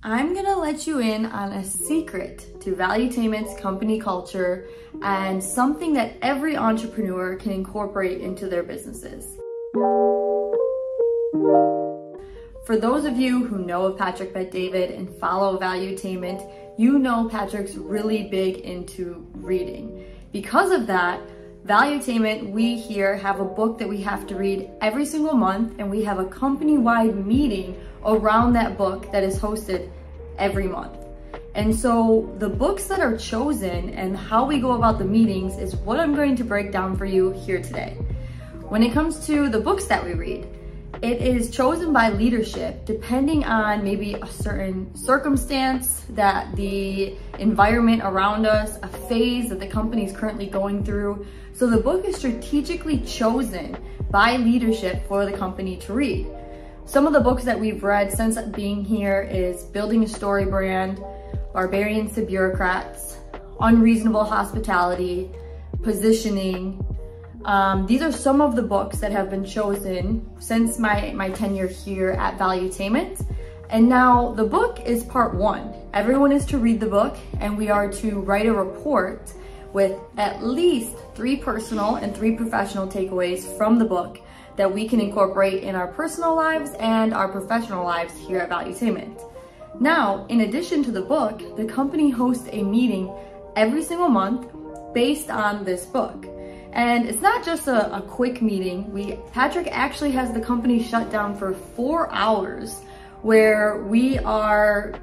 I'm gonna let you in on a secret to Valuetainment's company culture and something that every entrepreneur can incorporate into their businesses. For those of you who know of Patrick Bet-David and follow Valuetainment, you know Patrick's really big into reading. Because of that, Valuetainment, we here have a book that we have to read every single month, and we have a company-wide meeting around that book that is hosted every month. And so the books that are chosen and how we go about the meetings is what I'm going to break down for you here today. When it comes to the books that we read, it is chosen by leadership depending on maybe a certain circumstance, that the environment around us, a phase that the company is currently going through. So the book is strategically chosen by leadership for the company to read. Some of the books that we've read since being here is Building a Story Brand, Barbarians to Bureaucrats, Unreasonable Hospitality, Positioning. These are some of the books that have been chosen since my tenure here at Valuetainment. And now the book is part one. Everyone is to read the book, and we are to write a report with at least 3 personal and 3 professional takeaways from the book that we can incorporate in our personal lives and our professional lives here at Valuetainment. Now, in addition to the book, the company hosts a meeting every single month based on this book. And it's not just a quick meeting. Patrick actually has the company shut down for 4 hours where we are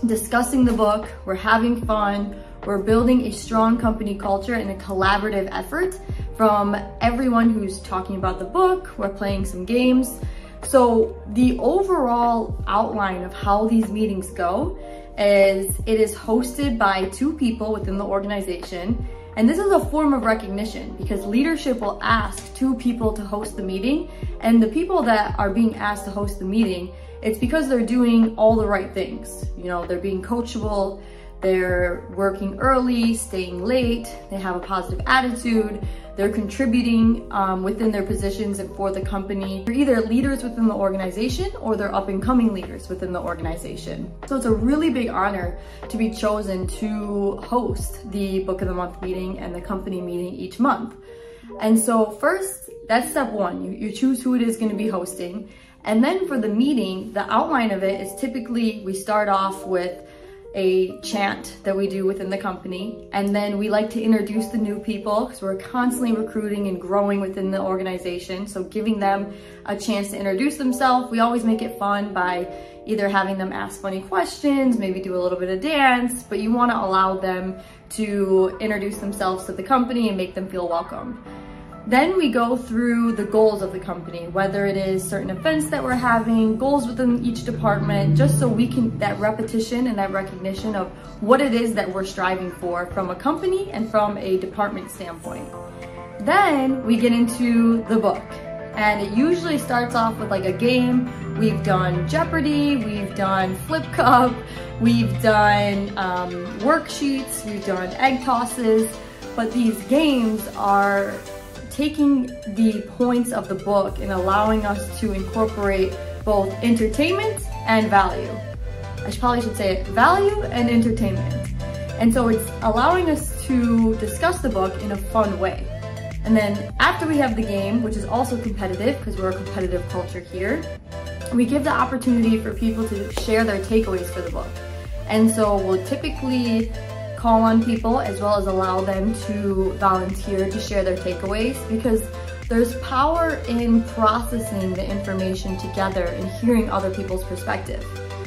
discussing the book, we're having fun, we're building a strong company culture and a collaborative effort from everyone who's talking about the book. We're playing some games. So the overall outline of how these meetings go is it is hosted by 2 people within the organization. And this is a form of recognition because leadership will ask 2 people to host the meeting, and the people that are being asked to host the meeting, it's because they're doing all the right things. You know, they're being coachable, they're working early, staying late, they have a positive attitude, they're contributing within their positions and for the company. They're either leaders within the organization or they're up and coming leaders within the organization. So it's a really big honor to be chosen to host the Book of the Month meeting and the company meeting each month. And so first, that's step one. You choose who it is going to be hosting. And then for the meeting, the outline of it is typically we start off with a chant that we do within the company, and then we like to introduce the new people because we're constantly recruiting and growing within the organization, so giving them a chance to introduce themselves. We always make it fun by either having them ask funny questions, maybe do a little bit of dance, but you want to allow them to introduce themselves to the company and make them feel welcome. Then we go through the goals of the company, whether it is certain events that we're having, goals within each department, just so we can, that repetition and that recognition of what it is that we're striving for from a company and from a department standpoint. Then we get into the book, and it usually starts off with like a game. We've done Jeopardy, we've done Flip Cup, we've done worksheets, we've done egg tosses, but these games are taking the points of the book and allowing us to incorporate both entertainment and value. I probably should say it, value and entertainment. And so it's allowing us to discuss the book in a fun way. And then after we have the game, which is also competitive because we're a competitive culture here, we give the opportunity for people to share their takeaways for the book. And so we'll typically call on people as well as allow them to volunteer to share their takeaways, because there's power in processing the information together and hearing other people's perspective.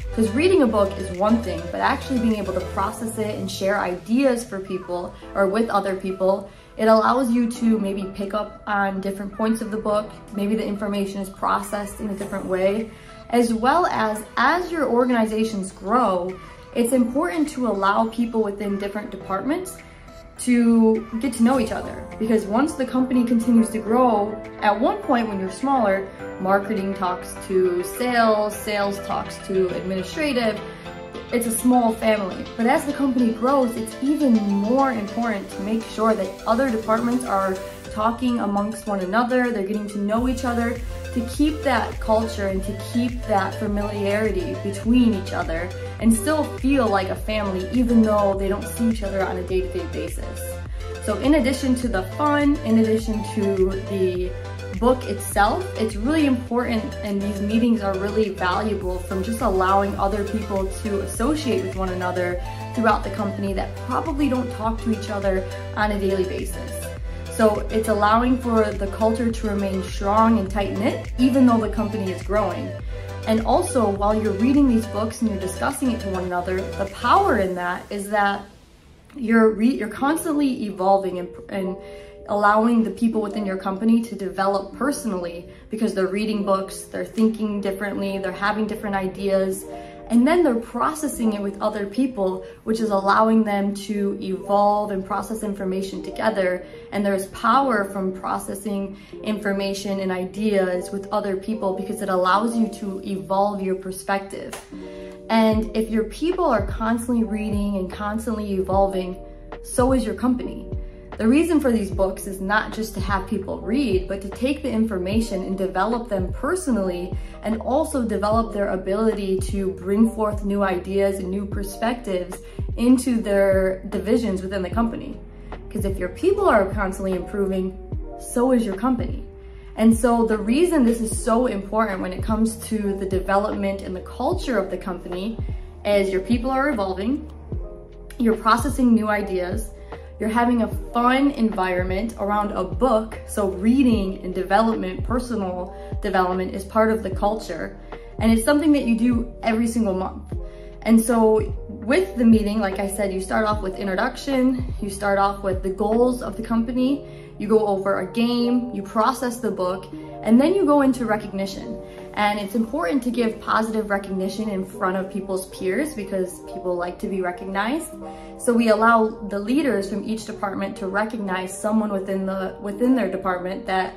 Because reading a book is one thing, but actually being able to process it and share ideas for people or with other people, it allows you to maybe pick up on different points of the book. Maybe the information is processed in a different way, as well as your organizations grow, it's important to allow people within different departments to get to know each other, because once the company continues to grow, at one point when you're smaller, marketing talks to sales, sales talks to administrative, it's a small family. But as the company grows, it's even more important to make sure that other departments are talking amongst one another, they're getting to know each other, to keep that culture and to keep that familiarity between each other and still feel like a family even though they don't see each other on a day-to-day basis. So in addition to the fun, in addition to the book itself, it's really important, and these meetings are really valuable from just allowing other people to associate with one another throughout the company that probably don't talk to each other on a daily basis. So it's allowing for the culture to remain strong and tight-knit even though the company is growing. And also, while you're reading these books and you're discussing it to one another, the power in that is that you're constantly evolving and allowing the people within your company to develop personally because they're reading books, they're thinking differently, they're having different ideas, and then they're processing it with other people, which is allowing them to evolve and process information together. And there's power from processing information and ideas with other people because it allows you to evolve your perspective. And if your people are constantly reading and constantly evolving, so is your company. The reason for these books is not just to have people read, but to take the information and develop them personally, and also develop their ability to bring forth new ideas and new perspectives into their divisions within the company. Because if your people are constantly improving, so is your company. And so the reason this is so important when it comes to the development and the culture of the company is your people are evolving, you're processing new ideas, you're having a fun environment around a book. So reading and development, personal development is part of the culture. And it's something that you do every single month. And so with the meeting, like I said, you start off with introduction, you start off with the goals of the company, you go over a game, you process the book, and then you go into recognition. And it's important to give positive recognition in front of people's peers because people like to be recognized. So we allow the leaders from each department to recognize someone within their department that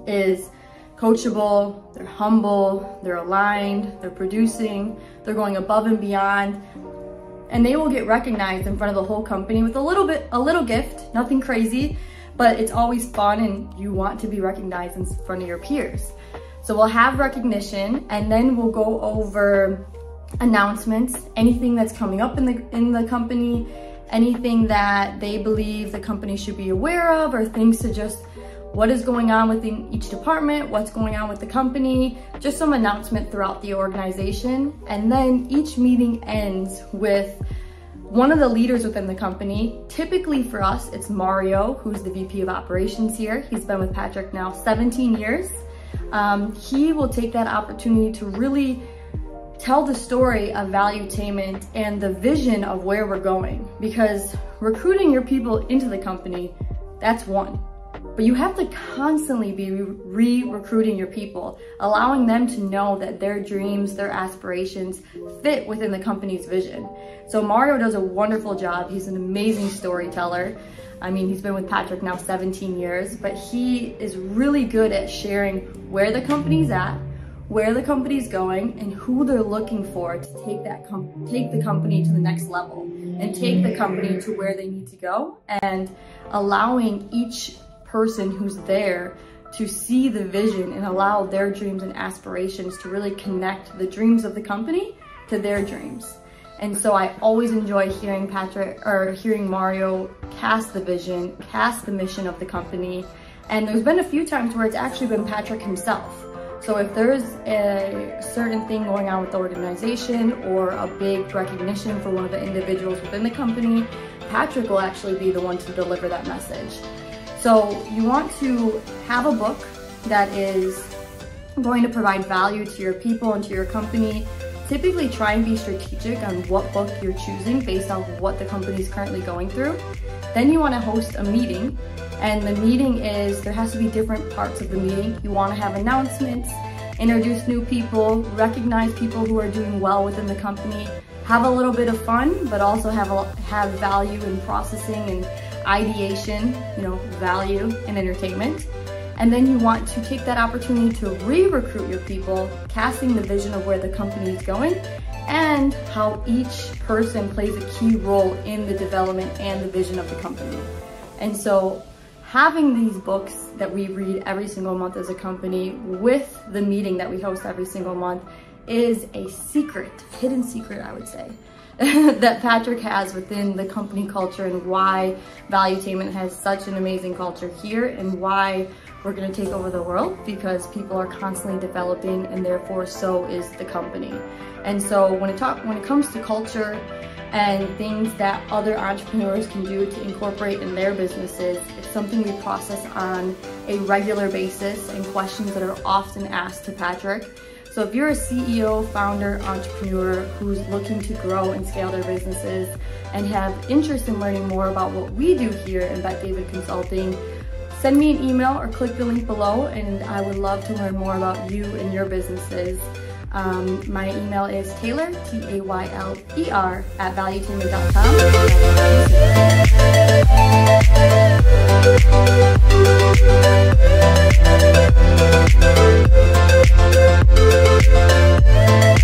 is coachable, they're humble, they're aligned, they're producing, they're going above and beyond. And they will get recognized in front of the whole company with a little gift, nothing crazy, but it's always fun and you want to be recognized in front of your peers. So we'll have recognition, and then we'll go over announcements, anything that's coming up in the company, anything that they believe the company should be aware of, or things to just what is going on within each department, what's going on with the company, just some announcement throughout the organization. And then each meeting ends with one of the leaders within the company. Typically for us, it's Mario, who's the VP of operations here. He's been with Patrick now 17 years. He will take that opportunity to really tell the story of Valuetainment and the vision of where we're going, because recruiting your people into the company, that's one. But you have to constantly be re-recruiting your people, allowing them to know that their dreams, their aspirations fit within the company's vision. So Mario does a wonderful job. He's an amazing storyteller. I mean, he's been with Patrick now 17 years, but he is really good at sharing where the company's at, where the company's going, and who they're looking for to take the company to the next level and take the company to where they need to go, and allowing each person who's there to see the vision and allow their dreams and aspirations to really connect the dreams of the company to their dreams. And so I always enjoy hearing Mario cast the vision, cast the mission of the company. And there's been a few times where it's actually been Patrick himself. So if there's a certain thing going on with the organization or a big recognition for one of the individuals within the company, Patrick will actually be the one to deliver that message. So you want to have a book that is going to provide value to your people and to your company. Typically try and be strategic on what book you're choosing based on what the company is currently going through. Then you want to host a meeting, and the meeting there has to be different parts of the meeting. You want to have announcements, introduce new people, recognize people who are doing well within the company, have a little bit of fun, but also have value in processing and ideation, value and entertainment. And then you want to take that opportunity to re-recruit your people, casting the vision of where the company is going and how each person plays a key role in the development and the vision of the company. And so having these books that we read every single month as a company with the meeting that we host every single month is a secret, hidden secret, I would say, that Patrick has within the company culture, and why Valuetainment has such an amazing culture here, and why we're going to take over the world, because people are constantly developing, and therefore so is the company. And so when it comes to culture and things that other entrepreneurs can do to incorporate in their businesses, it's something we process on a regular basis, and questions that are often asked to Patrick. So if you're a CEO, founder, entrepreneur who's looking to grow and scale their businesses and have interest in learning more about what we do here in Bet David Consulting, send me an email or click the link below, and I would love to learn more about you and your businesses. My email is Taylor, Tayler, @valuetainment.com.